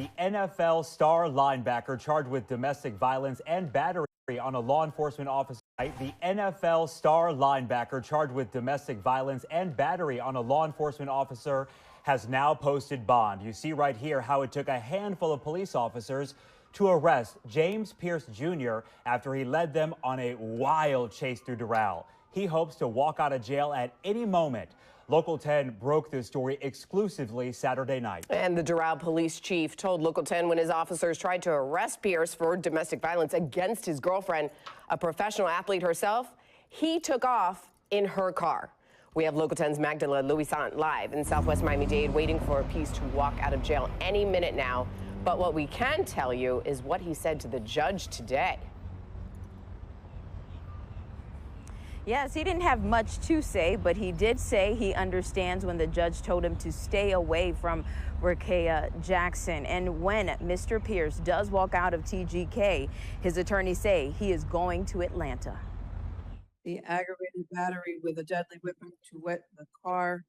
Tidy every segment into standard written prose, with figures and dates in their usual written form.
The NFL star linebacker charged with domestic violence and battery on a law enforcement officer. The NFL star linebacker charged with domestic violence and battery on a law enforcement officer has now posted bond. You see right here how it took a handful of police officers to arrest James Pearce Jr. after he led them on a wild chase through Doral. He hopes to walk out of jail at any moment. Local 10 broke this story exclusively Saturday night. And the Doral police chief told Local 10 when his officers tried to arrest Pearce for domestic violence against his girlfriend, a professional athlete herself, he took off in her car. We have Local 10's Magdala Louisant live in Southwest Miami-Dade waiting for Pearce to walk out of jail any minute now. But what we can tell you is what he said to the judge today. Yes, he didn't have much to say, but he did say he understands when the judge told him to stay away from Rakea Jackson. And when Mr. Pearce does walk out of TGK, his attorneys say he is going to Atlanta. The aggravated battery with a deadly weapon to wet the car.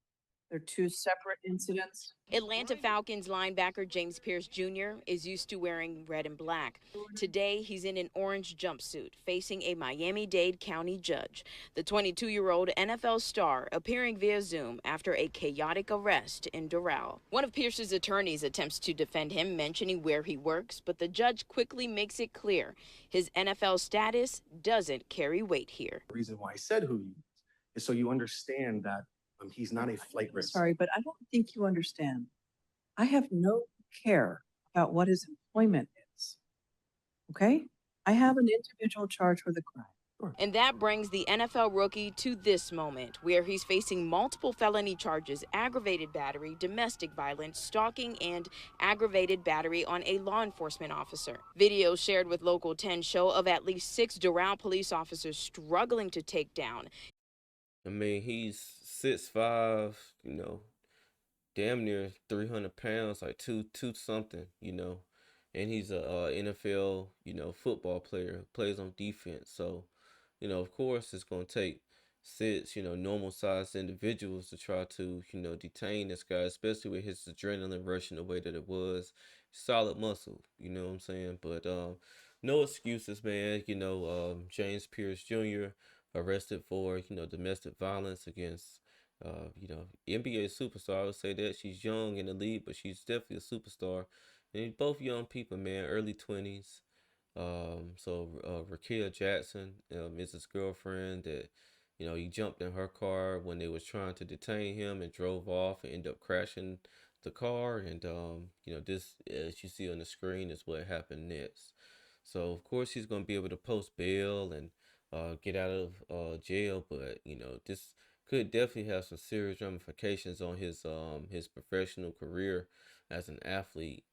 They're two separate incidents. Atlanta Falcons linebacker James Pearce Jr. is used to wearing red and black. Today, he's in an orange jumpsuit, facing a Miami-Dade County judge. The 22-year-old NFL star appearing via Zoom after a chaotic arrest in Doral. One of Pearce's attorneys attempts to defend him, mentioning where he works, but the judge quickly makes it clear his NFL status doesn't carry weight here. The reason why I said who he is so you understand that he's not a flight risk. Sorry, but I don't think you understand. I have no care about what his employment is. Okay? I have an individual charged with a crime. Sure. And that brings the NFL rookie to this moment, where he's facing multiple felony charges: aggravated battery, domestic violence, stalking, and aggravated battery on a law enforcement officer. Videos shared with Local 10 show of at least 6 Doral police officers struggling to take down. I mean, he's 6'5", damn near 300 pounds, like two something, and he's a NFL, football player, plays on defense. So, of course, it's going to take 6, normal sized individuals to try to, detain this guy, especially with his adrenaline rushing the way that it was. Solid muscle, you know what I'm saying? But no excuses, man. James Pearce Jr. arrested for, domestic violence against, NBA superstar. I would say that she's young in the league, but she's definitely a superstar. And both young people, man, early 20s. Rakea Jackson is his girlfriend that, he jumped in her car when they was trying to detain him and drove off and ended up crashing the car. And, this, as you see on the screen, is what happened next. So, of course, he's going to be able to post bail and get out of jail, but this could definitely have some serious ramifications on his professional career as an athlete.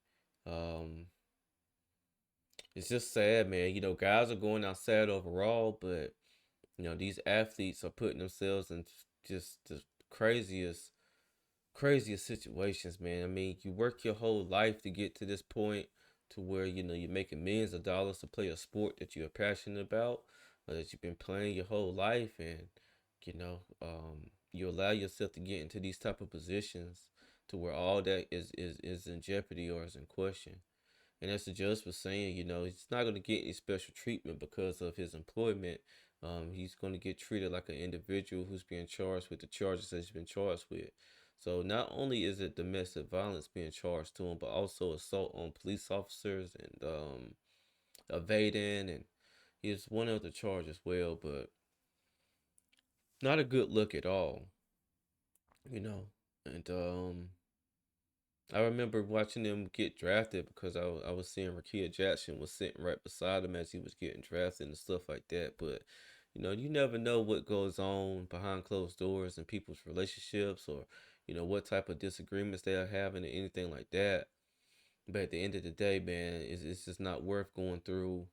It's just sad, man. Guys are going out sad overall, but these athletes are putting themselves in just the craziest situations, man. I mean, you work your whole life to get to this point to where you're making millions of dollars to play a sport that you're passionate about, that you've been playing your whole life, and you allow yourself to get into these type of positions to where all that is in jeopardy or is in question. And as the judge was saying, he's not going to get any special treatment because of his employment. He's going to get treated like an individual who's being charged with the charges that he's been charged with. So not only is it domestic violence being charged to him, but also assault on police officers and evading, and he's one other charge as well, but not a good look at all, And I remember watching him get drafted because I was seeing Rakea Jackson was sitting right beside him as he was getting drafted and stuff like that. But you never know what goes on behind closed doors in people's relationships, or what type of disagreements they are having or anything like that. But at the end of the day, man, it's just not worth going through,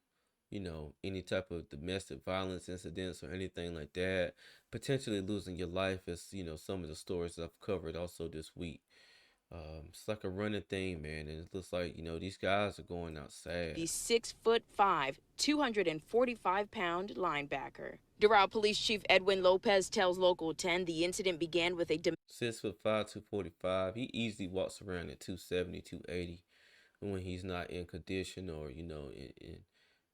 any type of domestic violence incidents or anything like that. Potentially losing your life, as some of the stories I've covered also this week. It's like a running thing, man, and it looks like these guys are going out sad. The 6'5", 245-pound linebacker. Doral Police Chief Edwin Lopez tells Local 10 the incident began with a 6'5", 245. He easily walks around at 270, 280. when he's not in condition or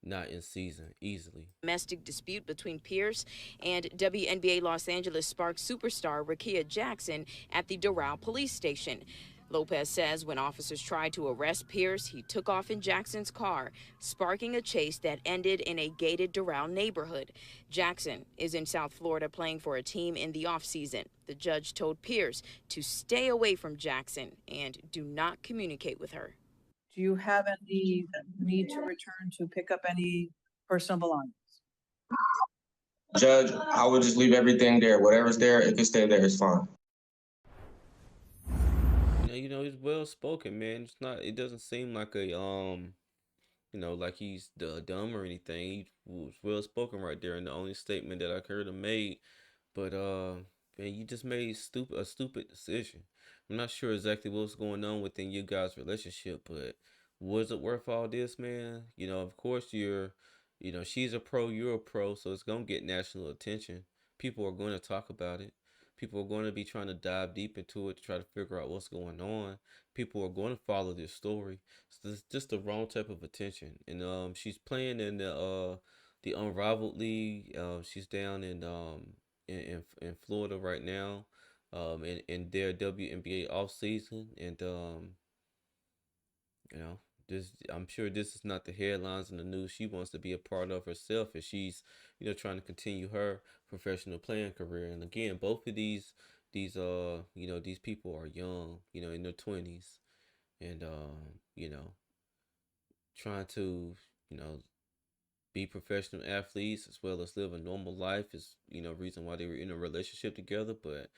not in season easily. Domestic dispute between Pearce and WNBA Los Angeles Sparks superstar Rakia Jackson at the Doral police station. Lopez says when officers tried to arrest Pearce, he took off in Jackson's car, sparking a chase that ended in a gated Doral neighborhood. Jackson is in South Florida playing for a team in the offseason. The judge told Pearce to stay away from Jackson and do not communicate with her. Do you have any need to return to pick up any personal belongings? Judge, I would just leave everything there. Whatever's there, it can stay there. It's fine. He's well spoken, man. It's not. It doesn't seem like like he's dumb or anything. He was well spoken right there, and the only statement that I heard him made. But man, you just made a stupid decision. I'm not sure exactly what's going on within you guys' relationship, but was it worth all this, man? Of course she's a pro, you're a pro, so it's gonna get national attention. People are going to talk about it. People are going to be trying to dive deep into it to try to figure out what's going on. People are going to follow this story. So it's just the wrong type of attention. And she's playing in the Unrivaled League. She's down in Florida right now, in their WNBA off season, and you know I'm sure this is not the headlines in the news she wants to be a part of herself, as she's trying to continue her professional playing career. And again, both of these people are young, in their 20s, and trying to you know be professional athletes as well as live a normal life is reason why they were in a relationship together. But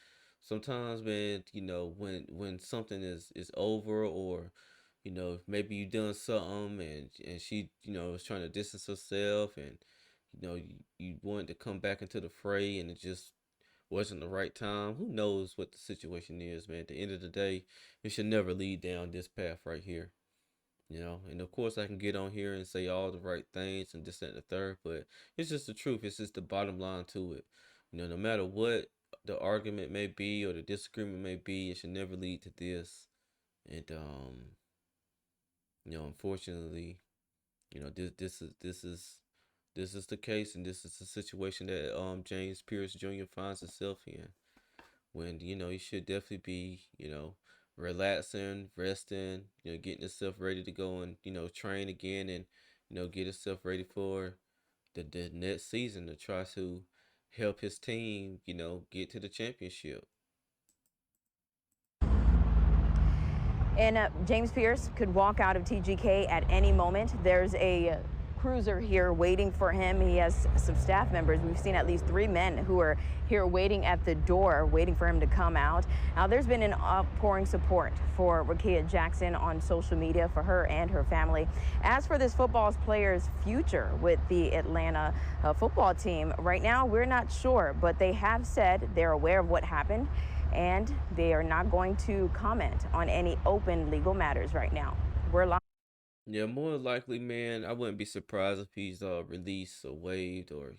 sometimes, man, when something is over, or maybe you done something, and she is trying to distance herself, and you wanted to come back into the fray, and it just wasn't the right time. Who knows what the situation is, man? At the end of the day, it should never lead down this path right here. And of course I can get on here and say all the right things and this, that, and the third, but it's just the truth. It's just the bottom line to it. No matter what the argument may be or the disagreement may be, it should never lead to this. And unfortunately, this is the case, and this is the situation that James Pearce Jr. finds himself in. When he should definitely be relaxing, resting, getting himself ready to go and train again, and get himself ready for the next season to try to help his team get to the championship. And James Pearce could walk out of TGK at any moment. There's a cruiser here waiting for him. He has some staff members. We've seen at least 3 men who are here waiting at the door, waiting for him to come out. Now, there's been an outpouring support for Rakia Jackson on social media, for her and her family. As for this football player's future with the Atlanta football team, right now we're not sure, but they have said they're aware of what happened, and they are not going to comment on any open legal matters right now. We're live. Yeah, more likely, man, I wouldn't be surprised if he's released or waived, or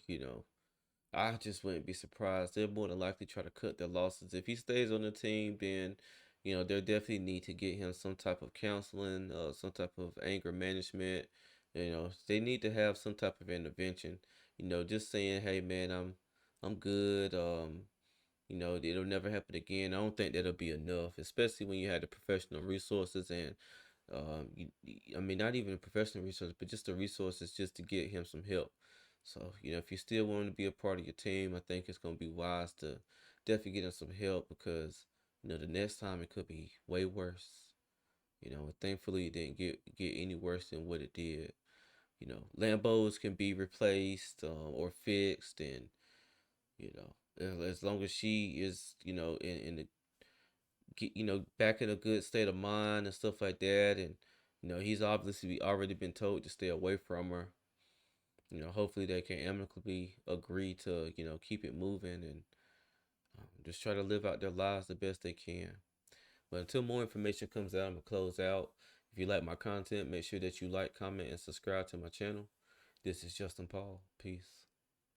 I just wouldn't be surprised. They're more than likely try to cut their losses. If he stays on the team, then they'll definitely need to get him some type of counseling, some type of anger management. They need to have some type of intervention. Just saying, hey man, I'm good. It'll never happen again. I don't think that'll be enough, especially when you have the professional resources and I mean, not even professional resources, but just the resources just to get him some help. So, if you still want to be a part of your team, I think it's going to be wise to definitely get him some help, because, the next time it could be way worse. Thankfully it didn't get any worse than what it did. Lambos can be replaced or fixed, and, as long as she is, in the back in a good state of mind and stuff like that. And he's obviously already been told to stay away from her. Hopefully they can amicably agree to keep it moving, and just try to live out their lives the best they can. But until more information comes out, I'm gonna close out. If you like my content, make sure that you like, comment, and subscribe to my channel. This is Justin Paul. Peace.